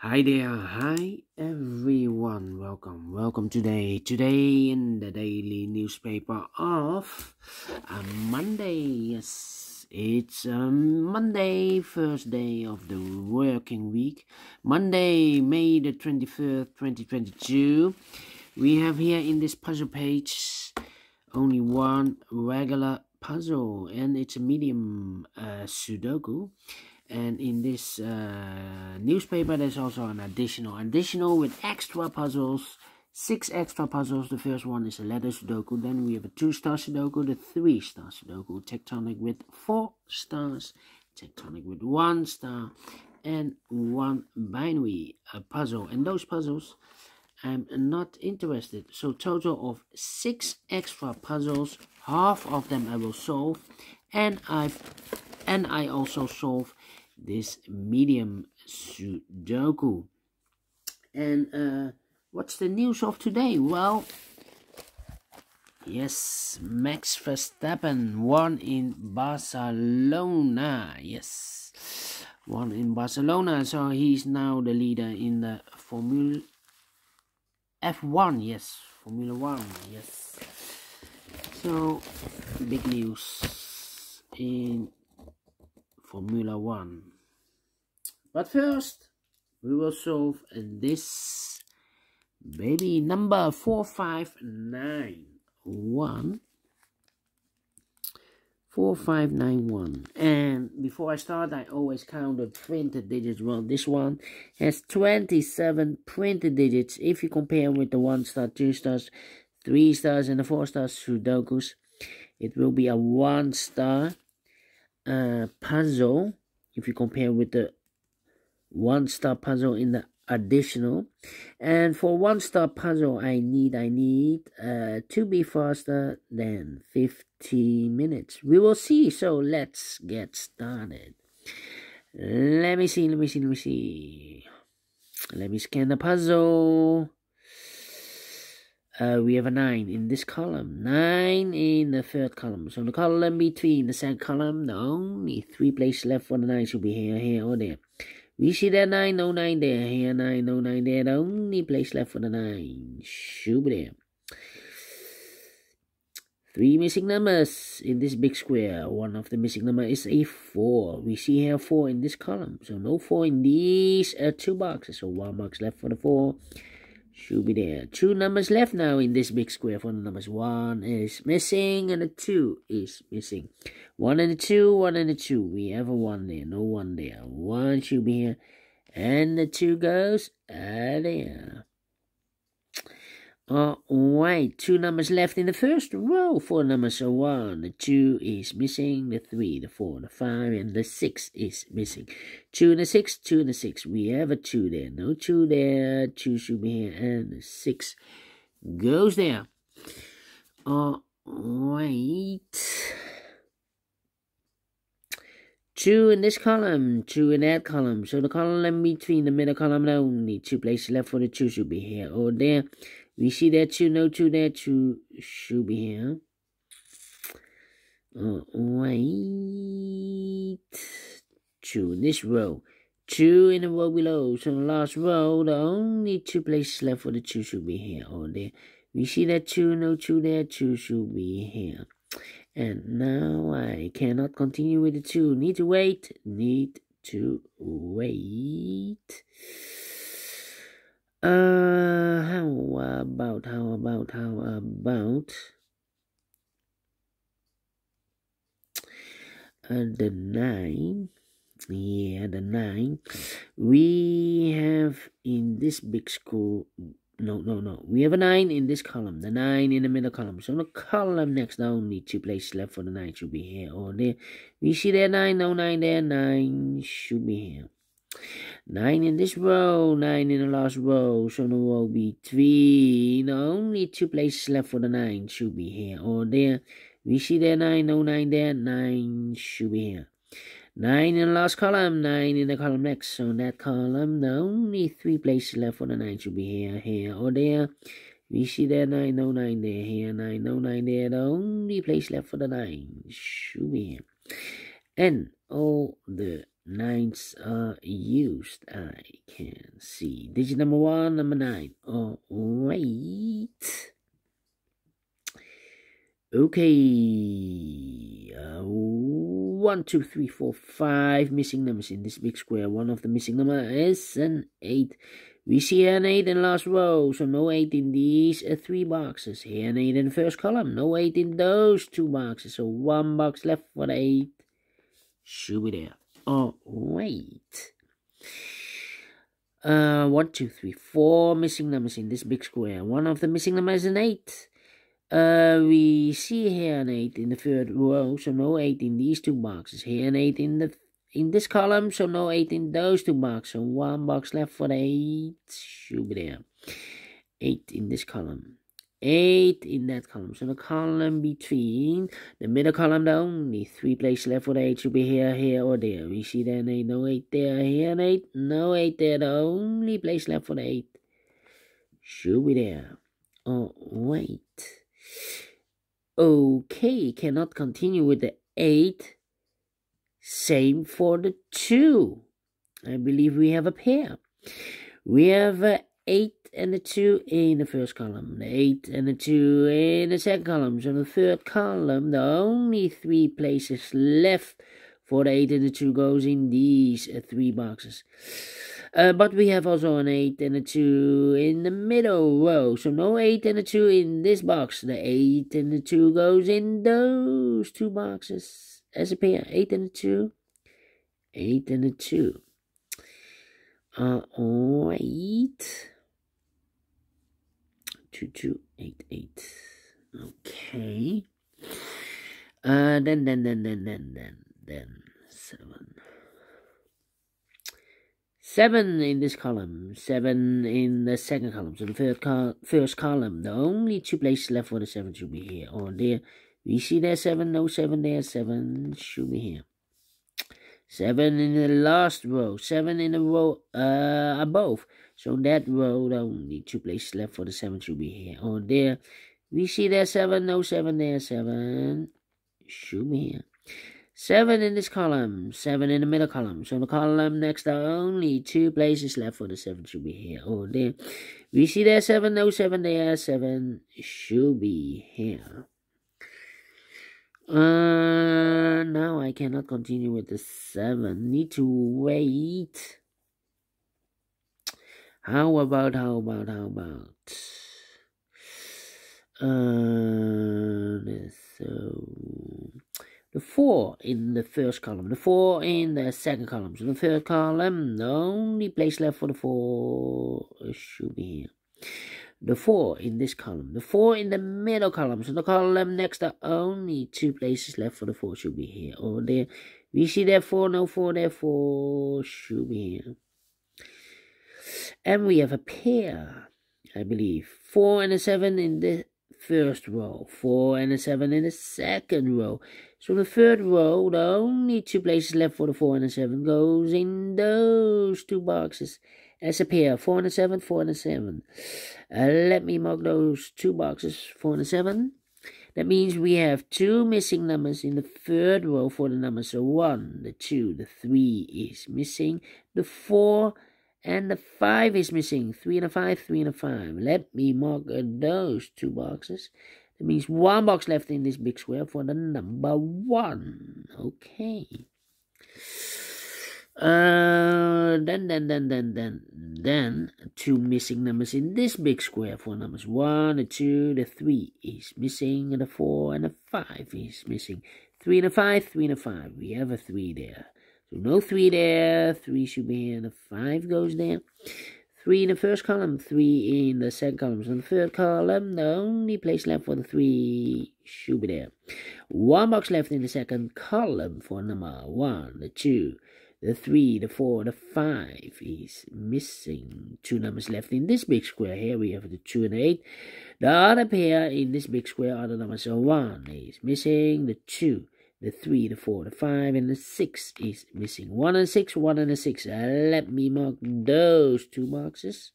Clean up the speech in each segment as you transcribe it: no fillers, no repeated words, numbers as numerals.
Hi there, hi everyone, welcome today in the daily newspaper of Monday. Yes, it's Monday, first day of the working week, Monday, May the 23rd, 2022. We have here in this puzzle page only one regular puzzle, and it's a medium Sudoku. And in this newspaper there's also an additional with extra puzzles, 6 extra puzzles. The first one is a letter Sudoku, then we have a 2-star Sudoku, the 3-star Sudoku, tectonic with 4 stars, tectonic with 1 star, and 1 binary puzzle. And those puzzles I'm not interested. So total of 6 extra puzzles, half of them I will solve, and I also solve this medium Sudoku. And what's the news of today? Well, yes, Max Verstappen won in Barcelona. Yes, won in Barcelona, so he's now the leader in the Formula F1. Yes, Formula 1. Yes, so big news in Formula 1. But first, we will solve this baby number 4591. 4591. And before I start, I always count the printed digits. Well, this one has 27 printed digits. If you compare with the 1 star, 2 stars, 3 stars, and the 4 star Sudokus, it will be a 1 star puzzle. If you compare with the 1 star puzzle in the additional, and for 1 star puzzle I need to be faster than 50 minutes. We will see. So let's get started. Let me see. Let me scan the puzzle. We have a 9 in this column, 9 in the third column. So the column between the second column, the only 3 places left for the 9 should be here, or there. We see that 9, no 9 there, here 9, no 9 there. The only place left for the 9 should be there. 3 missing numbers in this big square. One of the missing number is a 4. We see here 4 in this column, so no 4 in these 2 boxes. So 1 box left for the 4. Should be there. 2 numbers left now in this big square for the numbers. 1 is missing and the 2 is missing. 1 and the 2, 1 and the 2. We have a 1 there, no 1 there. 1 should be here, and the 2 goes there. Alright, 2 numbers left in the first row. 4 numbers, so 1, the 2 is missing, the 3, the 4, the 5, and the 6 is missing. 2 and the 6, 2 and the 6. We have a 2 there, no 2 there. 2 should be here, and the 6 goes there. Alright. 2 in this column, 2 in that column. So the column between the middle column, only 2 places left for the 2 should be here or there. We see that 2, no 2 there, 2 should be here. Alright. 2 in this row, 2 in the row below. So the last row, the only 2 places left for the 2 should be here or there. We see that 2, no 2 there, 2 should be here. And now I cannot continue with the 2. Need to wait. How about the 9? Yeah, the 9. We have in this big school. No. We have a 9 in this column. The 9 in the middle column. So the column next, only 2 places left for the 9 should be here or there. We see there 9, no 9 there. 9 should be here. 9 in this row, 9 in the last row. So the row between, only 2 places left for the 9 should be here or there. We see there 9, no 9 there. 9 should be here. 9 in the last column, 9 in the column next. So in that column, the only 3 places left for the 9 should be here or there. We see there 9, no 9 there, here 9, no 9 there. The only place left for the 9 should be here. And all the Nines are used. I can see. Digit number 1, number 9. Oh, wait. Okay. 1, 2, 3, 4, 5 missing numbers in this big square. One of the missing number is an 8. We see an 8 in the last row, so no 8 in these 3 boxes. Here an 8 in the first column, no 8 in those 2 boxes. So 1 box left for the 8. Should be there. Oh, wait. 1, 2, 3, 4 missing numbers in this big square. One of the missing numbers is an 8. We see here an 8 in the third row, so no 8 in these 2 boxes. Here an 8 in this column, so no 8 in those 2 boxes. So 1 box left for the 8. Should be there. 8 in this column. 8 in that column. So the column between the middle column, the only 3 places left for the 8 should be here, here, or there. We see there an 8, no 8 there. Here an 8, no 8 there. The only place left for the 8 should be there. Oh, wait. Okay, cannot continue with the 8. Same for the 2. I believe we have a pair. We have 8 and a 2 in the first column. The 8 and the 2 in the second column. So the third column, the only 3 places left for the 8 and the 2 goes in these 3 boxes. But we have also an 8 and a 2 in the middle row. So no 8 and a 2 in this box. The 8 and the 2 goes in those 2 boxes as a pair. 8 and a 2. 8 and a 2. Wait. 2, 2, 8, 8. Okay. Then 7. 7 in this column, 7 in the second column. So the first column, the only 2 places left for the 7 should be here or there. We see there 7, no 7 there, 7 should be here. 7 in the last row, 7 in the row above. So that row, the only 2 places left for the 7 should be here or there. We see there 7, no 7 there, 7 should be here. 7 in this column, 7 in the middle column. So the column next, the only 2 places left for the 7 should be here or there. We see there 7, no 7 there, 7 should be here. Now I cannot continue with the 7. Need to wait. How about the 4 in the first column, the 4 in the second column. So the third column, the only place left for the 4 should be here. The 4 in this column, the 4 in the middle column. So the column next, the only 2 places left for the 4 should be here or there. We see there 4, no 4 there, 4 should be here. And we have a pair, I believe. 4 and a 7 in the first row, 4 and a 7 in the second row. So the third row, the only 2 places left for the 4 and a 7 goes in those 2 boxes as a pair. 4 and a 7, 4 and a 7. Let me mark those 2 boxes, 4 and a 7. That means we have 2 missing numbers in the third row for the numbers. So 1, the 2, the 3 is missing. The 4 and the 5 is missing. 3 and a 5, 3 and a 5. Let me mark those 2 boxes. That means 1 box left in this big square for the number 1. Okay. Then 2 missing numbers in this big square for numbers 1, the 2, the 3 is missing, and the 4 and the 5 is missing. 3 and a 5, 3 and a 5. We have a 3 there. So no 3 there, 3 should be here, and the 5 goes there. 3 in the first column, 3 in the second column. So in the third column, the only place left for the 3 should be there. 1 box left in the second column for number 1, the 2, the 3, the 4, the 5 is missing. 2 numbers left in this big square. Here we have the 2 and the 8. The other pair in this big square are the numbers. So 1 is missing, the 2, the 3, the 4, the 5, and the 6 is missing. 1 and 6, 1 and a 6. Let me mark those 2 boxes.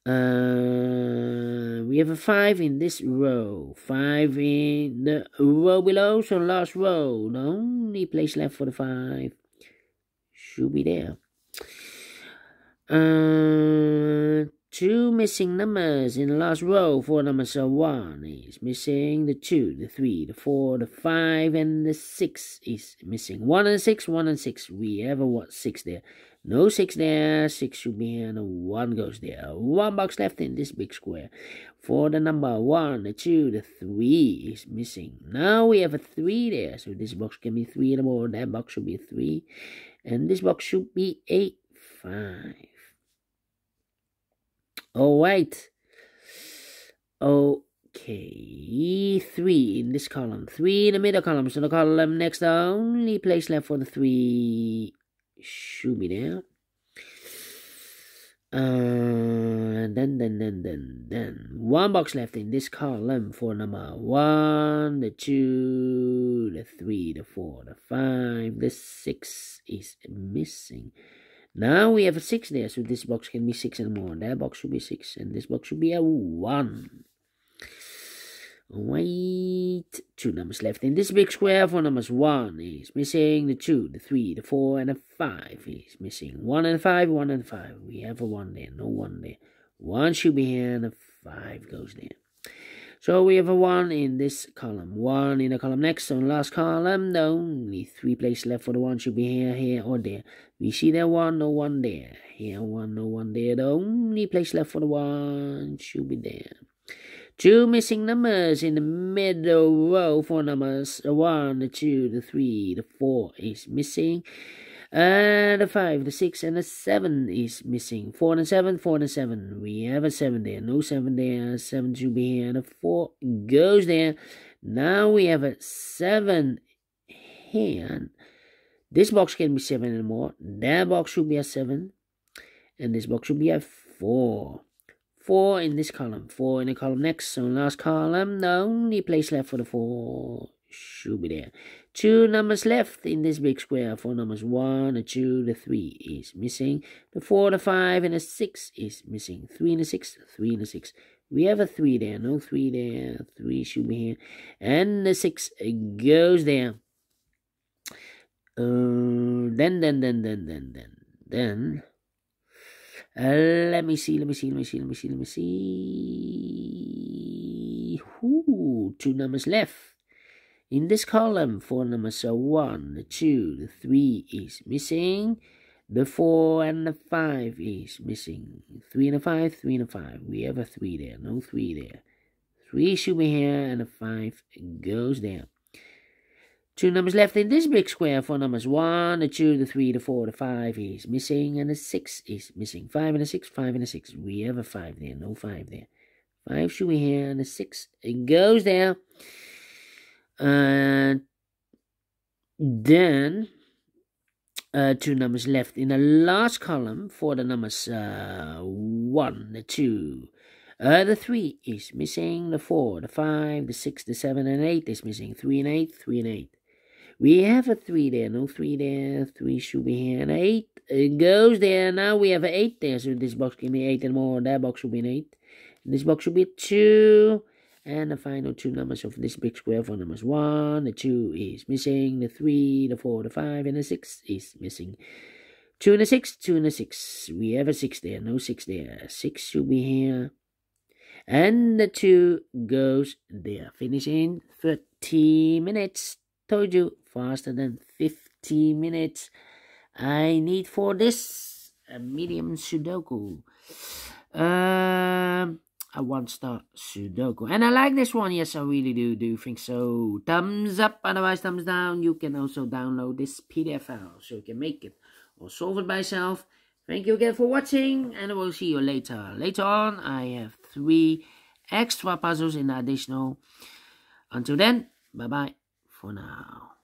We have a 5 in this row. 5 in the row below. So last row, the only place left for the 5 should be there. 2 missing numbers in the last row. 4 numbers. 1 is missing. The 2, the 3, the 4, the 5, and the 6 is missing. 1 and 6, 1 and 6. We have a 6 there. No 6 there. 6 should be here, and a 1 goes there. 1 box left in this big square. For the number 1, the 2, the 3 is missing. Now we have a 3 there. So this box can be 3 and more. That box should be a 3. And this box should be a 5. Alright. Okay. 3 in this column. 3 in the middle column. So the column next, the only place left for the 3 should be there. Then 1 box left in this column for number 1, the 2, the 3, the 4, the 5, the 6 is missing. Now we have a 6 there, so this box can be 6 and more. That box should be 6, and this box should be a 1. Wait, 2 numbers left in this big square. 4 numbers. 1 is missing. The 2, the 3, the 4, and the 5 is missing. 1 and 5, 1 and 5. We have a 1 there, no 1 there. 1 should be here, and a 5 goes there. So we have a 1 in this column. 1 in the column next. So in the last column, the only 3 places left for the 1 should be here, here, or there. We see there 1, no 1 there. Here 1, no 1 there. The only place left for the 1 should be there. 2 missing numbers in the middle row. 4 numbers. The 1, the 2, the 3, the 4 is missing. The 5, the 6, and the 7 is missing. 4 and 7, 4 and 7. We have a 7 there. No 7 there. 7 should be here. And a 4 goes there. Now we have a 7 here. This box can be 7 and more. That box should be a 7. And this box should be a 4. 4 in this column. 4 in the column next. So last column, the only place left for the 4 should be there. 2 numbers left in this big square. 4 numbers. 1, the 2, the 3 is missing. The 4, the 5, and the 6 is missing. 3 and the 6, 3 and the 6. We have a 3 there. No 3 there. 3 should be here. And the 6 goes there. Then. Let me see. 2 numbers left. In this column, 4 numbers. 1, the 2, the 3 is missing. The 4 and the 5 is missing. 3 and a 5, 3 and a 5. We have a 3 there. No 3 there. 3 should be here, and a 5 goes there. 2 numbers left in this big square. 4 numbers. 1, the 2, the 3, the 4, the 5 is missing, and the 6 is missing. 5 and a 6, 5 and a 6. We have a 5 there. No 5 there. 5 should be here, and the 6 goes there. Then 2 numbers left in the last column for the numbers 1, the 2, the 3 is missing. The 4, the 5, the 6, the 7, and 8 is missing. 3 and 8, 3 and 8. We have a 3 there. No 3 there. 3 should be here. And 8 goes there. Now we have an 8 there. So this box can be 8 and more. That box should be an 8. And this box should be a 2. And the final 2 numbers of this big square. 4 numbers. 1, the 2 is missing. The 3, the 4, the 5, and the 6 is missing. 2 and a 6, 2 and a 6. We have a 6 there. No 6 there. 6 should be here. And the 2 goes there. Finish in 30 minutes. Told you, faster than 50 minutes. I need for this a medium Sudoku. A 1-star Sudoku. And I like this one. Yes, I really do think so. Thumbs up, otherwise thumbs down. You can also download this PDF file so you can make it or solve it by yourself. Thank you again for watching, and I will see you later. Later on, I have 3 extra puzzles in the additional. Until then, bye-bye for now.